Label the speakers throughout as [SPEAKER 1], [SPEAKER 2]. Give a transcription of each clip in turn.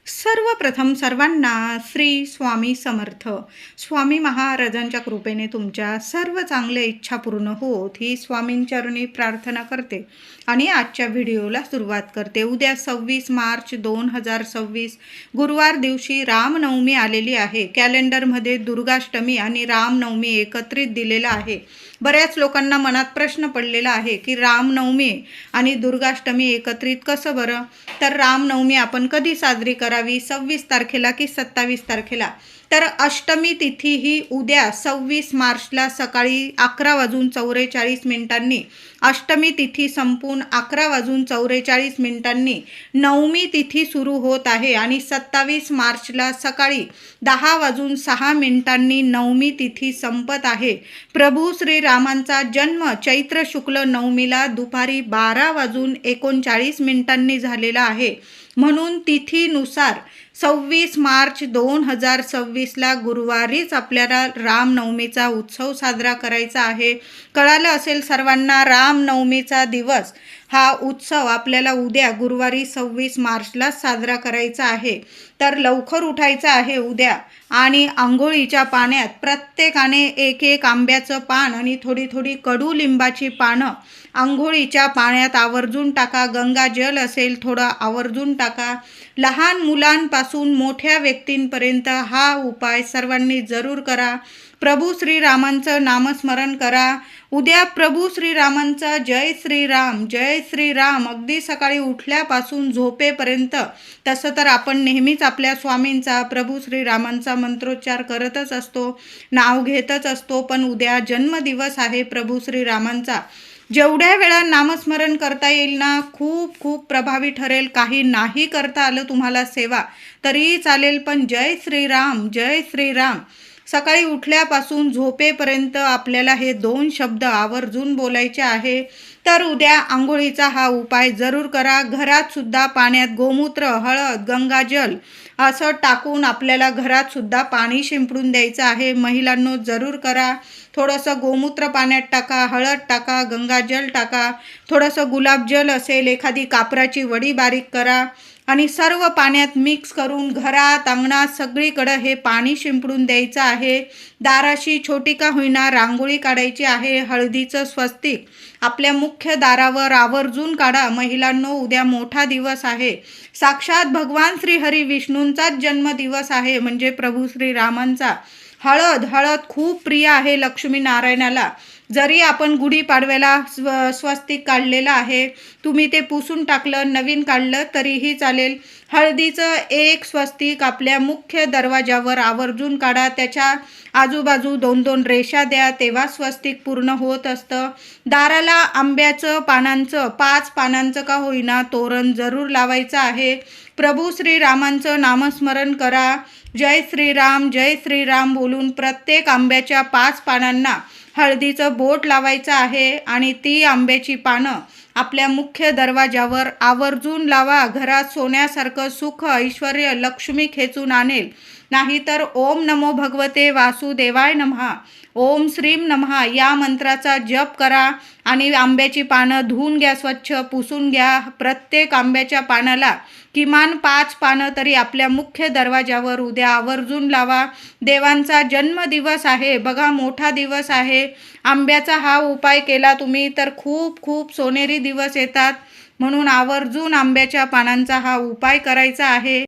[SPEAKER 1] सर्वप्रथम सर्वांना श्री स्वामी समर्थ. स्वामी महाराजांच्या कृपेने तुमच्या सर्व चांगल्या इच्छा पूर्ण होत ही स्वामींचरणी प्रार्थना करते आणि आजच्या व्हिडिओला सुरुवात करते. उद्या 26 मार्च 2026 गुरुवार दिवशी रामनवमी आलेली आहे. कॅलेंडरमध्ये दुर्गाष्टमी आणि रामनवमी एकत्रित दिलेला आहे. बऱ्याच लोकांना मनात प्रश्न पडलेला आहे की रामनवमी आणि दुर्गाष्टमी एकत्रित कसं बरं. तर रामनवमी आपण कधी साजरी करावी, 26 तारखेला की 27 तारखेला. तर अष्टमी तिथी ही उद्या 26 मार्चला सकाळी 11:44 अष्टमी तिथी संपून 11:44 नवमी तिथी सुरू होत आहे आणि 27 मार्चला सकाळी 10:06 नवमी तिथी संपत आहे. प्रभू श्रीरामांचा जन्म चैत्र शुक्ल नवमीला दुपारी 12:39 झालेला आहे. म्हणून तिथीनुसार 26 मार्च 2026ला गुरुवारीच आपल्याला रामनवमीचा उत्सव साजरा करायचा आहे. कळालं असेल सर्वांना, रामनवमीचा दिवस हा उत्सव आपल्याला उद्या गुरुवारी 26 मार्चला साजरा करायचा आहे. तर लवकर उठायचं आहे उद्या आणि आंघोळीच्या पाण्यात प्रत्येकाने एक एक आंब्याचं पान आणि थोडी थोडी कडुलिंबाची पानं आंघोळीच्या पाण्यात आवर्जून टाका. गंगाजल असेल थोडं आवर्जून टाका. लहान मुलांपासून मोठ्या व्यक्तींपर्यंत हा उपाय सर्वांनी जरूर करा. प्रभू श्रीरामांचं नामस्मरण करा. उद्या प्रभू श्रीरामांचा जय श्रीराम जय श्रीराम अगदी सकाळी उठल्यापासून झोपेपर्यंत. तसं तर आपण नेहमीच आपल्या स्वामींचा प्रभू श्रीरामांचा मंत्रोच्चार करतच असतो, नाव घेतच असतो. पण उद्या जन्मदिवस आहे प्रभू श्रीरामांचा. जेवढ्या वेळा नामस्मरण करता येईल ना, खूप खूप प्रभावी ठरेल. काही नाही करता आलं तुम्हाला सेवा तरीही चालेल, पण जय श्रीराम जय श्रीराम सकाळी उठल्यापासून झोपेपर्यंत आपल्याला हे 2 शब्द आवर्जून बोलायचे आहे. तर उद्या आंघोळीचा हा उपाय जरूर करा. घरात सुद्धा पाण्यात गोमूत्र, हळद, गंगाजल असं टाकून आपल्याला घरात सुद्धा पाणी शिंपडून द्यायचं आहे. महिलांनो जरूर करा. थोडंसं गोमूत्र पाण्यात टाका, हळद टाका, गंगाजल टाका, थोडंसं गुलाबजल असेल, एखादी कापराची वडी बारीक करा आणि सर्व पाण्यात मिक्स करून घरात, अंगणात सगळीकडं हे पाणी शिंपडून द्यायचं आहे. दाराशी छोटी का होईना रांगोळी काढायची आहे. हळदीचं स्वस्तिक आपल्या मुख्य दारावर आवर्जून काढा. महिलांनो उद्या मोठा दिवस आहे. साक्षात भगवान श्री हरी विष्णूंचाच जन्मदिवस आहे, म्हणजे प्रभू श्रीरामांचा. हळद खूप प्रिय आहे लक्ष्मीनारायणाला. जरी आपण गुढीपाडव्याला स्वस्तिक काढलेलं आहे, तुम्ही ते पुसून टाकलं, नवीन काढलं तरीही चालेल. हळदीचं एक स्वस्तिक आपल्या मुख्य दरवाजावर आवर्जून काढा. त्याच्या आजूबाजू 2-2 रेषा द्या, तेव्हा स्वस्तिक पूर्ण होत असतं. दाराला आंब्याचं पानांचं 5 पानांचं का होईना तोरण जरूर लावायचं आहे. प्रभू श्रीरामांचं नामस्मरण करा. जय श्रीराम बोलून प्रत्येक आंब्याच्या 5 पानांना हळदीचं बोट लावायचं आहे आणि ती आंब्याची पानं आपल्या मुख्य दरवाजावर आवर्जून लावा. घरात सोन्यासारखं सुख, ऐश्वर्य, लक्ष्मी खेचून आणेल. नाहीतर ओम नमो भगवते वासुदेवाय नमः, ओम श्रीम नमः या मंत्राचा जप करा आणि आंब्याची पानं धुवून घ्या, स्वच्छ पुसून घ्या. प्रत्येक आंब्याच्या पानाला किमान 5 पानं तरी आपल्या मुख्य दरवाजावर उद्या आवर्जून लावा. देवांचा जन्मदिवस आहे बघा, मोठा दिवस आहे. आंब्याचा हा उपाय केला तुम्ही तर खूप खूप सोनेरी दिवस येतात. म्हणून आवर्जून आंब्याच्या पानांचा हा उपाय करायचा आहे.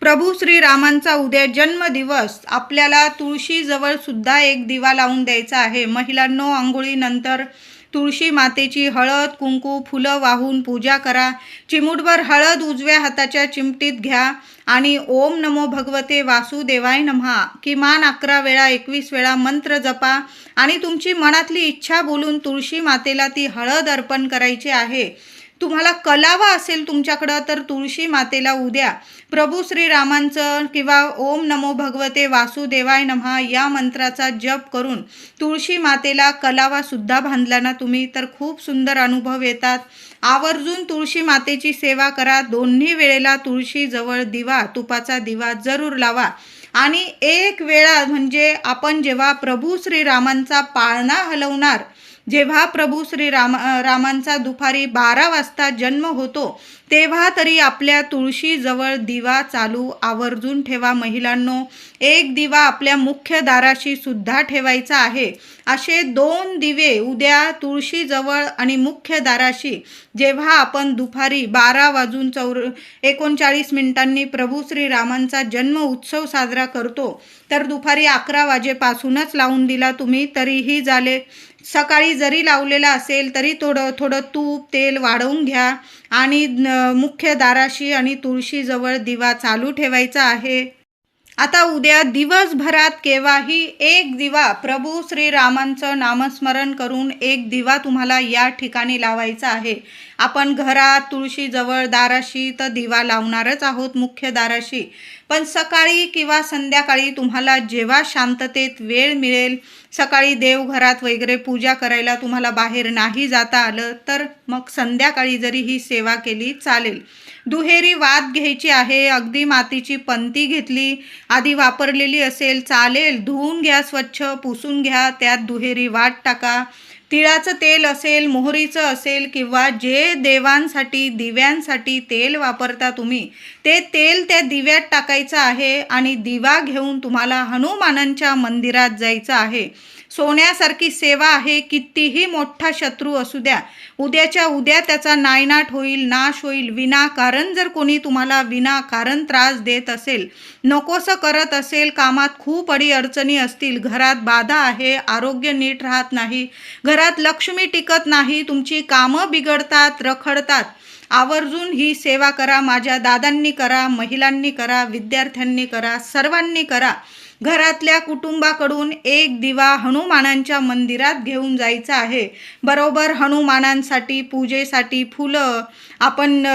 [SPEAKER 1] प्रभू श्रीरामांचा उद्या जन्मदिवस. आपल्याला तुळशीजवळ सुद्धा एक दिवा लावून द्यायचा आहे. महिलांनो आंघोळीनंतर तुळशी मातेची हळद, कुंकू, फुलं वाहून पूजा करा. चिमूटभर हळद उजव्या हाताच्या चिमटीत घ्या आणि ओम नमो भगवते वासुदेवाय नमः किमान 11 वेळा 21 वेळा मंत्र जपा आणि तुमची मनातली इच्छा बोलून तुळशी मातेला ती हळद अर्पण करायची आहे. तुम्हाला कलावा असेल तुमच्याकडं तर तुळशी मातेला उद्या प्रभू श्रीरामांचं किंवा ओम नमो भगवते वासुदेवाय नमः या मंत्राचा जप करून तुळशी मातेला कलावा सुद्धा बांधला ना तुम्ही तर खूप सुंदर अनुभव येतात. आवर्जून तुळशी मातेची सेवा करा. दोन्ही वेळेला तुळशीजवळ दिवा, तुपाचा दिवा जरूर लावा. आणि एक वेळा म्हणजे आपण जेव्हा प्रभू श्रीरामांचा पाळणा हलवणार जेव्हा प्रभू रामांचा दुपारी 12 वाजता जन्म होतो तेव्हा तरी आपल्या तुळशीजवळ दिवा चालू आवर्जून ठेवा महिलांनो. एक दिवा आपल्या मुख्य दाराशी सुद्धा ठेवायचा आहे. असे 2 दिवे उद्या तुळशीजवळ आणि मुख्य दाराशी जेव्हा आपण दुपारी 12:39 प्रभू श्रीरामांचा जन्म उत्सव साजरा करतो तर दुपारी 11 वाजेपासूनच लावून दिला तुम्ही तरीही झाले. सकाळी जरी लावलेला असेल तरी थोडं तूप तेल वाढवून घ्या आणि मुख्य दाराशी आणि तुळशीजवळ दिवा चालू ठेवायचा आहे. आता उद्या दिवसभरात केव्हाही एक दिवा प्रभू श्रीरामांचं नामस्मरण करून एक दिवा तुम्हाला या ठिकाणी लावायचा आहे. आपण घरात तुळशीजवळ दाराशी तर दिवा लावणारच आहोत मुख्य दाराशी, पण सकाळी किंवा संध्याकाळी तुम्हाला जेव्हा शांततेत वेळ मिळेल, सकाळी देवघरात वगैरे पूजा करायला तुम्हाला बाहेर नाही जाता आलं तर मग संध्याकाळी जरी ही सेवा केली चालेल. दुहेरी वात घ्यायची आहे. अगदी मातीची पंती घेतली आधी वापरलेली असेल चालेल, धुवून घ्या, स्वच्छ पुसून घ्या, त्यात दुहेरी वात टाका. तिळाचं तेल असेल, मोहरीचं असेल किंवा जे देवांसाठी दिव्यांसाठी तेल वापरता तुम्ही ते तेल त्या दिव्यात टाकायचं आहे आणि दिवा घेऊन तुम्हाला हनुमानांच्या मंदिरात जायचं आहे. सोन्यासारखी सेवा आहे. कितीही मोठा शत्रू असू द्या, उद्याच्या उद्या त्याचा नायनाट होईल, नाश होईल. विनाकारण जर कोणी तुम्हाला विनाकारण त्रास देत असेल, नकोसं करत असेल, कामात खूप अडीअडचणी असतील, घरात बाधा आहे, आरोग्य नीट राहत नाही, घरात लक्ष्मी टिकत नाही, तुमची कामं बिघडतात, रखडतात, आवर्जून ही सेवा करा. माझ्या दादांनी करा, महिलांनी करा, विद्यार्थ्यांनी करा, सर्वांनी करा. घरातल्या कुटुंबाकडून एक दिवा हनुमानांच्या मंदिरात घेऊन जायचा आहे. बरोबर हनुमानांसाठी पूजेसाठी फुलं, आपण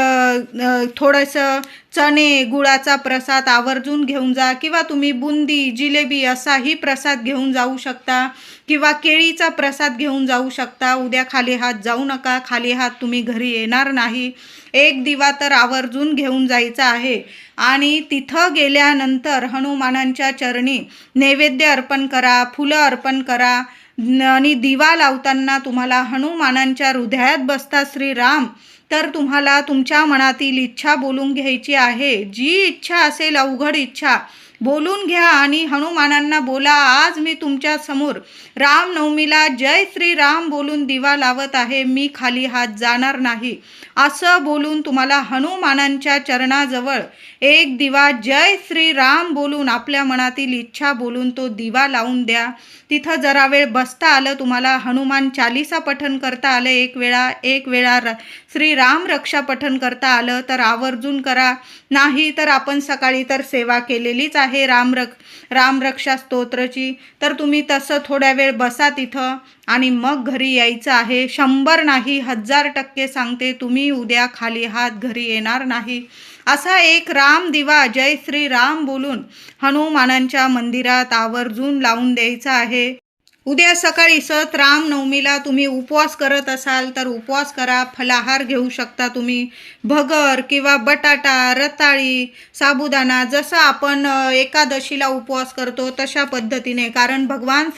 [SPEAKER 1] थोडंसं चणे गुळाचा प्रसाद आवर्जून घेऊन जा किंवा तुम्ही बुंदी जिलेबी असाही प्रसाद घेऊन जाऊ शकता किंवा केळीचा प्रसाद घेऊन जाऊ शकता. उद्या खाली हात जाऊ नका, खाली हात तुम्ही घरी येणार नाही. एक दिवा तर आवर्जून घेऊन जायचा आहे आणि तिथं गेल्यानंतर हनुमानांच्या चरणी नैवेद्य अर्पण करा, फुलं अर्पण करा आणि दिवा लावताना तुम्हाला हनुमानांच्या हृदयात बसता श्रीराम तर तुम्हाला तुमच्या मनातील इच्छा बोलून घ्यायची आहे. जी इच्छा असेल, अवघड इच्छा बोलून घ्या आणि हनुमानांना बोला, आज मी तुमच्या समोर रामनवमीला जय श्रीराम बोलून दिवा लावत आहे, मी खाली हात जाणार नाही. असं बोलून तुम्हाला हनुमानांच्या चरणाजवळ एक दिवा जय श्रीराम बोलून आपल्या मनातील इच्छा बोलून तो दिवा लावून द्या. तिथं जरा वेळ बसता आलं, तुम्हाला हनुमान चालीसा पठण करता आलं, एक वेळा श्रीराम रक्षा पठण करता आलं तर आवर्जून करा. नाही तर आपण सकाळी तर सेवा केलेलीच आहे रामरक्षा स्तोत्रची, तर तुम्ही तसं थोड्या वेळ बसा तिथं आणि मग घरी यायचं आहे. 100 नाही 1000% सांगते, तुम्ही उद्या खाली हात घरी येणार नाही. असा एक राम दिवा जय श्रीराम बोलून हनुमानांच्या मंदिरात आवर्जून लावून द्यायचा आहे. उद्या सकाळी रामनवमीला तुम्ही उपवास करत असाल तर उपवास करा. फलाहार घेऊ शकता तुम्ही, भगर किंवा बटाटा, रताळी, साबुदाणा, जसं आपण एकादशीला उपवास करतो तशा पद्धतीने. कारण भगवान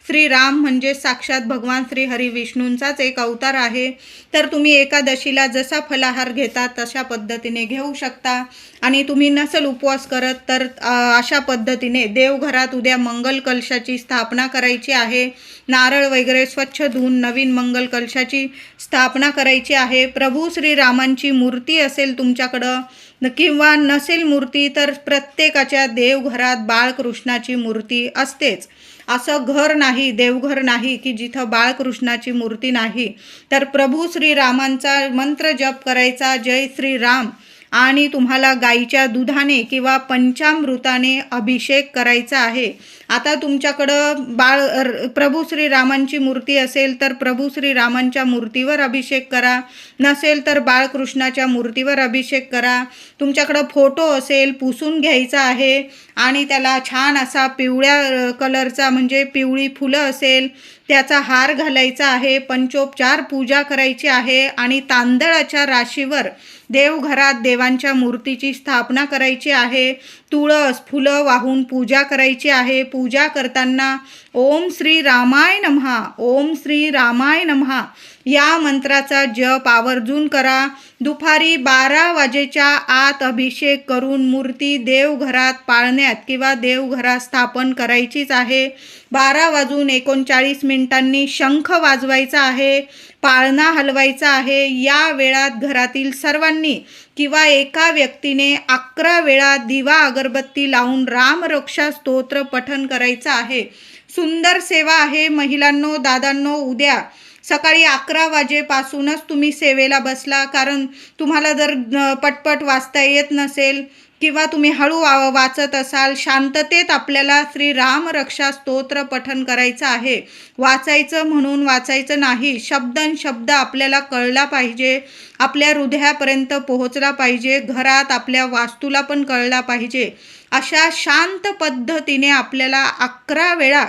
[SPEAKER 1] श्रीराम म्हणजे साक्षात भगवान श्री हरी विष्णूंचाच एक अवतार आहे. तर तुम्ही एकादशीला जसा फलाहार घेता तशा पद्धतीने घेऊ शकता. आणि तुम्ही नसेल उपवास करत तर अशा पद्धतीने देवघरात उद्या मंगल कलशाची स्थापना करायची आहे. नारळ वगैरे स्वच्छ धुवून नवीन मंगल कलशाची स्थापना करायची आहे. प्रभू श्रीरामांची मूर्ती असेल तुमच्याकडं किंवा नसेल मूर्ती तर प्रत्येकाच्या देवघरात बाळकृष्णाची मूर्ती असतेच. असं घर नाही, देवघर नाही की जिथं बाळकृष्णाची मूर्ती नाही. तर प्रभू श्रीरामांचा मंत्र जप करायचा जय श्रीराम आणि तुम्हाला गाईच्या दुधाने किंवा पंचामृताने अभिषेक करायचा आहे. आता तुमच्याकडं प्रभू श्रीरामांची मूर्ती असेल तर प्रभू श्रीरामांच्या मूर्तीवर अभिषेक करा, नसेल तर बाळकृष्णाच्या मूर्तीवर अभिषेक करा. तुमच्याकडं फोटो असेल पुसून घ्यायचा आहे आणि त्याला छान असा पिवळ्या कलरचा म्हणजे पिवळी फुलं असेल त्याचा हार घालायचा आहे. पंचोपचार पूजा करायची आहे आणि तांदळाच्या राशीवर देवघरात देवांच्या मूर्तीची स्थापना करायची आहे. तुळस फुलं वाहून पूजा करायची आहे. पूजा करताना ओम श्री रामाय नमः, ओम श्री रामाय नमः या मंत्राचा जप आवर्जून करा. दुपारी 12 वाजेच्या आत अभिषेक करून मूर्ती देवघरात पाळण्यात किंवा देवघरात स्थापन करायचीच आहे. 12:39 शंख वाजवायचा आहे, पाळणा हलवायचा आहे. या वेळात घरातील सर्वांनी किंवा एका व्यक्तीने 11 वेळा दिवा अगरबत्ती लावून रामरक्षा स्तोत्र पठण करायचं आहे. सुंदर सेवा आहे. महिलांनो, दादांनो, उद्या सकाळी 11 वाजेपासूनच तुम्ही सेवेला बसला. कारण तुम्हाला जर पटपट वाचता येत नसेल किंवा तुम्ही हळू वाचत असाल, शांततेत आपल्याला श्री राम रक्षा स्तोत्र पठण करायचं आहे. वाचायचं म्हणून वाचायचं नाही, शब्द आपल्याला कळला पाहिजे, आपल्या हृदयापर्यंत पोहोचला पाहिजे, घरात आपल्या वास्तूला पण कळला पाहिजे. अशा शांत पद्धतीने आपल्याला 11 वेळा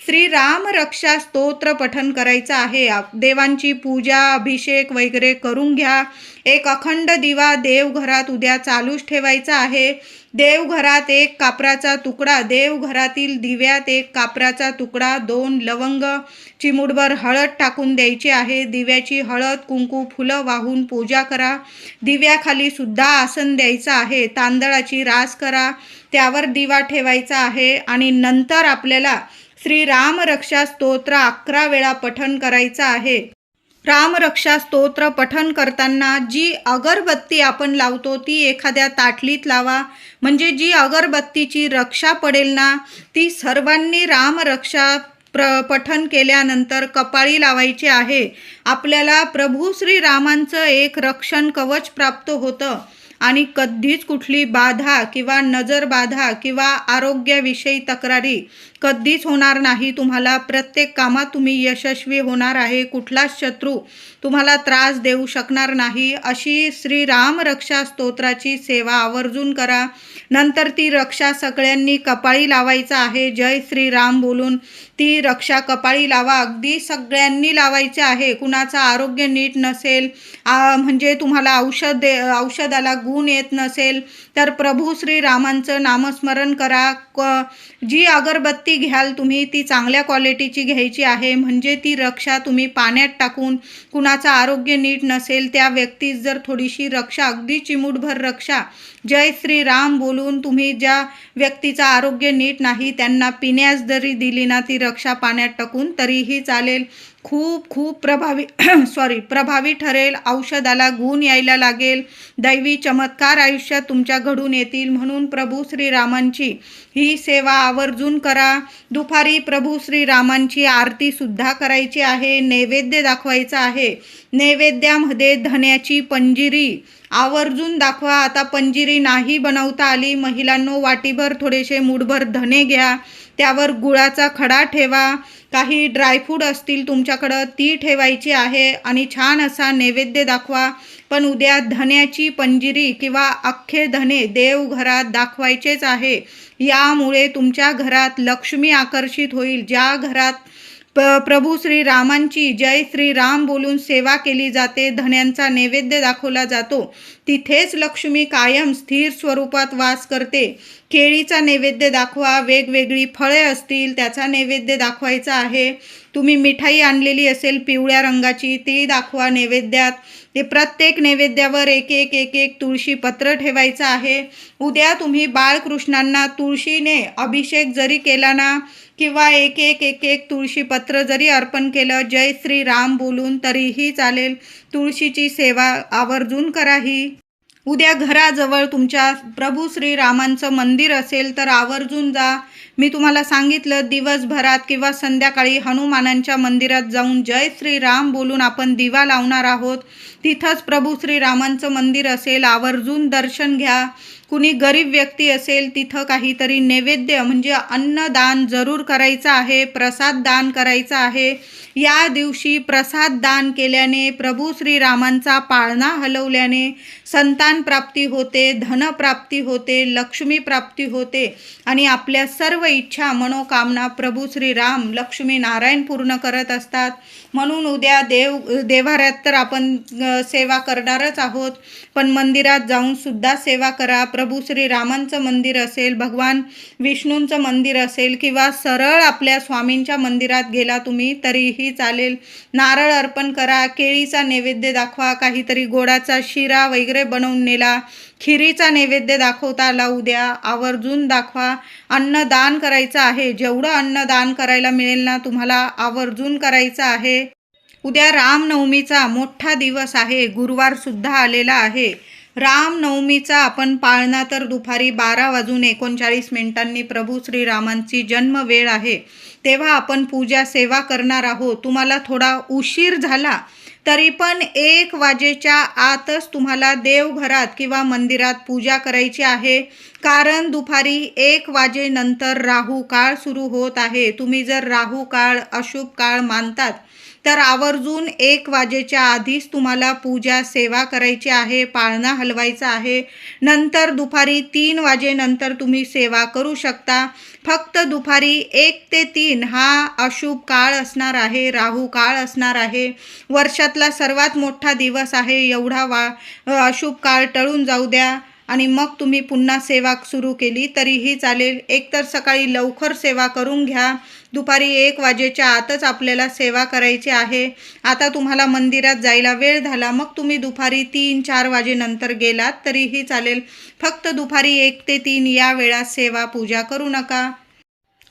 [SPEAKER 1] श्री राम रक्षा स्तोत्र पठण करायचं आहे. देवांची पूजा, अभिषेक वगैरे करून घ्या. एक अखंड दिवा देवघरात उद्या चालूच ठेवायचा आहे. देवघरात 1 कापराचा तुकडा, देवघरातील दिव्यात 1 कापराचा तुकडा, 2 लवंग, चिमूटभर हळद टाकून द्यायची आहे. दिव्याची हळद, कुंकू, फुलं वाहून पूजा करा. दिव्याखाली सुद्धा आसन द्यायचं आहे. तांदळाची रास करा, त्यावर दिवा ठेवायचा आहे आणि नंतर आपल्याला श्री राम रक्षा स्तोत्र 11 वेळा पठण करायचं आहे. रामरक्षा स्तोत्र पठण करताना जी अगरबत्ती आपण लावतो ती एखाद्या ताटलीत लावा. म्हणजे जी अगरबत्तीची रक्षा पडेल ना, ती सर्वांनी रामरक्षा पठण केल्यानंतर कपाळी लावायची आहे. आपल्याला प्रभू श्रीरामांचं एक रक्षण कवच प्राप्त होतं आणि कधीच कुठली बाधा किंवा नजर बाधा किंवा आरोग्याविषयी तक्रारी कधीच होणार नाही. तुम्हाला प्रत्येक कामात तुम्ही यशस्वी होणार आहे. कुठलाच शत्रू तुम्हाला त्रास देऊ शकणार नाही. अशी श्री राम रक्षा स्तोत्राची सेवा आवर्जून करा. नंतर ती रक्षा सगळ्यांनी कपाळी लावायचं आहे. जय श्रीराम बोलून ती रक्षा कपाळी लावा. अगदी सगळ्यांनी लावायचे आहे. कुणाचं आरोग्य नीट नसेल, म्हणजे तुम्हाला औषधाला गुण येत नसेल तर प्रभू श्रीरामांचं नामस्मरण करा. जी अगरबत्ती घ्याल तुम्ही ती चांगल्या क्वालिटीची घ्यायची आहे. म्हणजे ती रक्षा तुम्ही पाण्यात टाकून, कुणाचं आरोग्य नीट नसेल त्या व्यक्तीस जर थोडीशी रक्षा, अगदी चिमूटभर रक्षा जय श्रीराम बोलून तुम्ही ज्या व्यक्तीचं आरोग्य नीट नाही त्यांना पिण्यास जरी दिली ना ती रक्षा पाण्यात टाकून तरीही चालेल. खूप प्रभावी ठरेल. औषधाला गुण यायला लागेल. दैवी चमत्कार आयुष्यात तुमच्या घडून येतील. म्हणून प्रभू श्रीरामांची ही सेवा आवर्जून करा. दुपारी प्रभू श्रीरामांची आरती सुद्धा करायची आहे. नैवेद्य दाखवायचा आहे. नैवेद्यामध्ये धन्याची पंजिरी आवर्जून दाखवा. आता पंजिरी नाही बनवता आली, महिलांनो, वाटीभर थोडेसे मूठभर धने घ्या. त्यावर गुळाचा खडा ठेवा. काही ड्रायफ्रूट असतील तुमच्याकडं ती ठेवायची आहे आणि छान असा नैवेद्य दाखवा. पण उद्या धन्याची पंजिरी किंवा अख्खे धने देवघरात दाखवायचेच आहे. यामुळे तुमच्या घरात लक्ष्मी आकर्षित होईल. ज्या घरात प्रभू श्रीरामांची जय श्रीराम बोलून सेवा केली जाते, धन्यांचा नैवेद्य दाखवला जातो, तिथेच लक्ष्मी कायम स्थिर स्वरूपात वास करते. केळीचा नैवेद्य दाखवा. वेगवेगळी फळे असतील त्याचा नैवेद्य दाखवायचा आहे. तुम्ही मिठाई आणलेली असेल पिवळ्या रंगाची ती दाखवा नैवेद्यात. ते प्रत्येक नैवेद्यावर एक तुळशी पत्र ठेवायचं आहे. उद्या तुम्ही बाळकृष्णांना तुळशीने अभिषेक जरी केला ना किंवा एक तुळशी पत्र जरी अर्पण केलं जय श्रीराम बोलून तरीही चालेल. तुळशीची सेवा आवर्जून करा. ही उद्या घराजवळ तुमच्या प्रभू श्रीरामांचं मंदिर असेल तर आवर्जून जा. मी तुम्हाला सांगितलं दिवसभरात किंवा संध्याकाळी हनुमानांच्या मंदिरात जाऊन जय श्रीराम बोलून आपण दिवा लावणार आहोत. तिथंच प्रभू श्रीरामांचं मंदिर असेल, आवर्जून दर्शन घ्या. कुणी गरीब व्यक्ती असेल तिथं काहीतरी नैवेद्य म्हणजे अन्नदान जरूर करायचं आहे. प्रसाद दान करायचा आहे. या दिवशी प्रसाद दान केल्याने, प्रभू श्रीरामांचा पाळणा हलवल्याने संतान प्राप्ती होते, धनप्राप्ती होते, लक्ष्मी प्राप्ती होते आणि आपल्या सर्व इच्छा मनोकामना प्रभू श्रीराम लक्ष्मी नारायण पूर्ण करत असतात. म्हणून उद्या देवाऱ्यात तर आपण सेवा करणारच आहोत, पण मंदिरात जाऊन सुद्धा सेवा करा. प्रभू श्रीरामांचं मंदिर असेल, भगवान विष्णूंचं मंदिर असेल किंवा सरळ आपल्या स्वामींच्या मंदिरात गेला तुम्ही तरीही चालेल. नारळ अर्पण करा, केळीचा नैवेद्य दाखवा, काहीतरी गोडाचा शिरा वगैरे बनवून नेला, खिरीचा नैवेद्य दाखवता आला उद्या आवर्जून दाखवा. अन्नदान करायचं आहे, जेवढं अन्नदान करायला मिळेल ना तुम्हाला आवर्जून करायचं आहे. उद्या रामनवमीचा मोठा दिवस आहे, गुरुवार सुद्धा आलेला आहे. रामनवमीचा आपण पाळणा तर दुपारी 12:39 प्रभू श्रीरामांची जन्म वेळ आहे, तेव्हा आपण पूजा सेवा करणार आहोत. तुम्हाला थोडा उशीर झाला तरी पण 1 वाजेच्या आतच तुम्हाला देवघरात किंवा मंदिरात पूजा करायची आहे, कारण दुपारी 1 वाजेनंतर राहू काळ सुरू होत आहे. तुम्ही जर राहू काळ अशुभ काळ मानतात तर आवर्जून 1 वाजेच्या आधीच तुम्हाला पूजा सेवा करायची आहे, पाळणा हलवायचा आहे. नंतर दुपारी 3 वाजेनंतर तुम्ही सेवा करू शकता. फक्त दुपारी 1 ते 3 हा अशुभ काळ असणार आहे, राहू काळ असणार आहे. वर्षातला सर्वात मोठा दिवस आहे, एवढा अशुभ काळ टळून जाऊ द्या आणि मग तुम्ही पुन्हा सेवा सुरू केली तरीही चालेल. एकतर सकाळी लवकर सेवा करून घ्या, दुपारी 1 वाजेच्या आतच आपल्याला सेवा करायची आहे. आता तुम्हाला मंदिरात जायला वेळ झाला, मग तुम्ही दुपारी 3-4 वाजेनंतर गेलात तरीही चालेल. फक्त दुपारी 1 ते 3 या वेळात सेवा पूजा करू नका.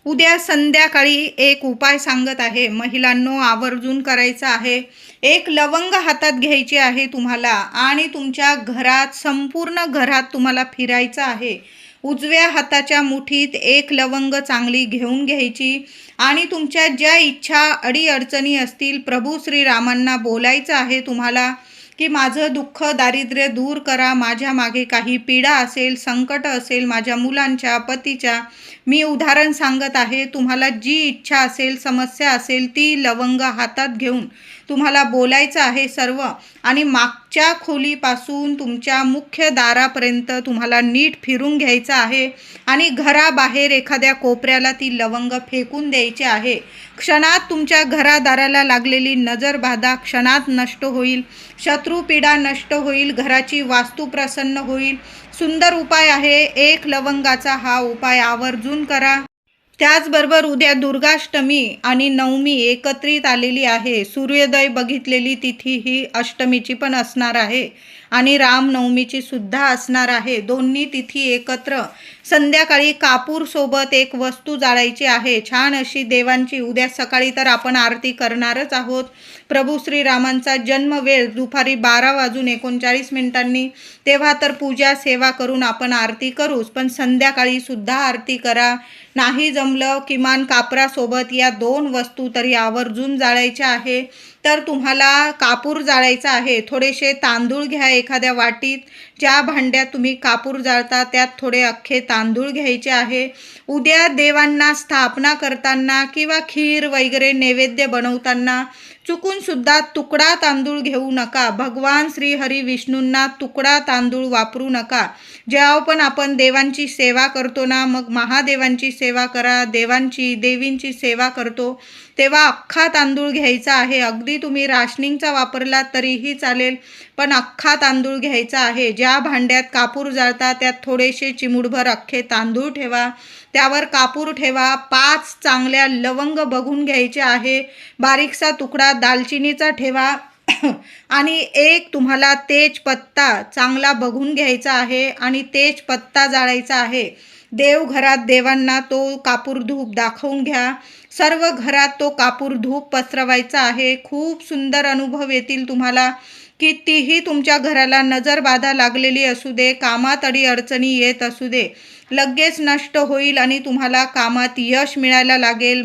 [SPEAKER 1] उद्या संध्याकाळी एक उपाय सांगत आहे, महिलांनो आवर्जून करायचा आहे. एक लवंग हातात घ्यायची आहे तुम्हाला आणि तुमच्या घरात संपूर्ण घरात तुम्हाला फिरायचं आहे. उजव्या हाताच्या मुठीत एक लवंग चांगली घेऊन घ्यायची आणि तुमच्या ज्या इच्छा अडीअडचणी असतील प्रभू श्रीरामांना बोलायचं आहे तुम्हाला की माझं दुःख दारिद्र्य दूर करा, माझ्या मागे काही पीडा असेल, संकट असेल, माझ्या मुलांच्या पतीच्या, मी उदाहरण सांगत आहे. तुम्हाला जी इच्छा असेल, समस्या असेल ती लवंग हातात घेऊन तुम्हाला बोलायचं आहे सर्व आणि मागच्या खोलीपासून तुमच्या मुख्य दारापर्यंत तुम्हाला नीट फिरून घ्यायचं आहे आणि घराबाहेर एखाद्या कोपऱ्याला ती लवंग फेकून द्यायची आहे. क्षणात तुमच्या घरादाराला लागलेली नजरबाधा क्षणात नष्ट होईल, शत्रुपीडा नष्ट होईल, घराची वास्तू प्रसन्न होईल. सुंदर उपाय आहे, एक लवंगाचा हा उपाय आवर्जून करा. त्याचबरोबर उद्या दुर्गाष्टमी आणि नवमी एकत्रित आलेली आहे. सूर्योदय बघितलेली तिथी ही अष्टमीची पण असणार आहे आणि रामनवमीची सुद्धा असणार आहे. दोन्ही तिथी एकत्र संध्याकाळी कापूर सोबत एक वस्तू जाळायची आहे, छान अशी देवांची. उद्या सकाळी तर आपण आरती करणारच आहोत. प्रभू श्रीरामांचा जन्मवेळ दुपारी 12:39 तेव्हा तर पूजा सेवा करून आपण आरती करूच, पण संध्याकाळी सुद्धा आरती करा. नाही जमलं किमान कापरासोबत या 2 वस्तू तरी आवर्जून जाळायच्या आहे. तर तुम्हाला कापूर जाळायचा आहे. थोडेसे तांदूळ घ्या एखाद्या वाटीत, ज्या भांड्यात तुम्ही कापूर जाळता त्यात थोडे अख्खे तांदूळ घ्यायचे आहे. उद्या देवांना स्थापना करताना किंवा खीर वगैरे नैवेद्य बनवताना चुकून सुद्धा तुकडा तांदूळ घेऊ नका. भगवान श्री हरी विष्णूंना तुकडा तांदूळ वापरू नका. जेव्हा पण आपण देवांची सेवा करतो ना, मग महादेवांची सेवा करा, देवींची सेवा करतो तेव्हा अख्खा तांदूळ घ्यायचा आहे. अगदी तुम्ही राशनिंगचा वापरला तरीही चालेल, पण अख्खा तांदूळ घ्यायचा आहे. ज्या भांड्यात कापूर जाळता त्यात थोडेसे चिमूटभर अख्खे तांदूळ ठेवा, त्यावर कापूर ठेवा. 5 चांगल्या लवंग बघून घ्यायचे आहे, बारीकसा तुकडा दालचिनीचा ठेवा आणि एक तुम्हाला तेजपत्ता चांगला बघून घ्यायचा आहे आणि तेजपत्ता जाळायचा आहे. देवघरात देवांना तो कापूर धूप दाखवून घ्या. सर्व घरात तो कापूर धूप पसरवायचा आहे. खूप सुंदर अनुभव येतील तुम्हाला. कितीही तुमच्या घराला नजरबाधा लागलेली असू दे, कामात अडीअडचणी येत असू दे, लगेच नष्ट होईल आणि तुम्हाला कामात यश मिळायला लागेल.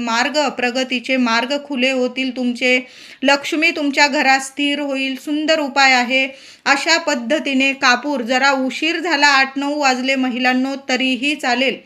[SPEAKER 1] प्रगतीचे मार्ग खुले होतील तुमचे. लक्ष्मी तुमच्या घरात स्थिर होईल. सुंदर उपाय आहे. अशा पद्धतीने कापूर, जरा उशीर झाला 8-9 वाजले महिलांनो तरीही चालेल,